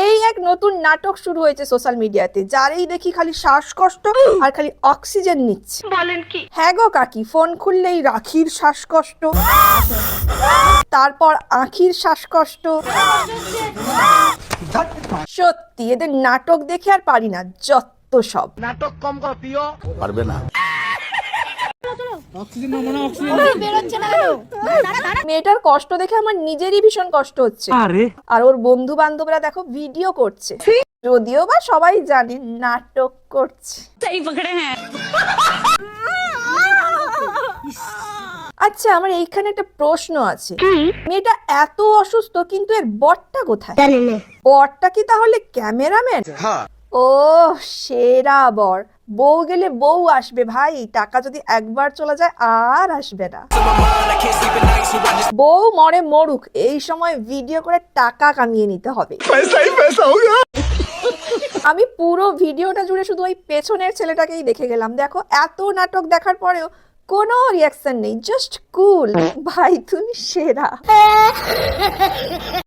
এই এক নতুন নাটক শুরু হয়েছে সোশ্যাল মিডিয়াতে, যারেই দেখি খালি শ্বাসকষ্ট আর খালি অক্সিজেন নিচ্ছে। বলেন কি? হ্যাঁ গো কাকি, ফোন খুললেই রাখির শ্বাসকষ্ট, তারপর আখির শ্বাসকষ্ট। সত্যি এদের নাটক দেখে আর পারি না, যত সব নাটক কম কর প্রিয়। পারবে না। মেয়েটার কষ্ট দেখে আমার নিজেরই ভীষণ কষ্ট হচ্ছে, আর ওর বন্ধু বান্ধবরা দেখো ভিডিও করছে, যদিও বা সবাই জানে নাটক করছে। আচ্ছা, আমার এইখানে একটা প্রশ্ন আছে, মেয়েটা এত অসুস্থ কিন্তু এর বরটা কোথায়? বরটা কি তাহলে ক্যামেরাম্যান? ও সেরা বর, বউ গেলে বউ আসবে ভাই, টাকা যদি একবার চলে যায় আর আসবে না। বউ মরে মরুক, এই সময় ভিডিও করে টাকা কামিয়ে নিতে হবে। আমি পুরো ভিডিওটা জুড়ে শুধু ওই পেছনের ছেলেটাকেই দেখে গেলাম। দেখো, এত নাটক দেখার পরেও কোনো রিয়াকশন নেই, জাস্ট কুল। ভাই তুমি সেরা।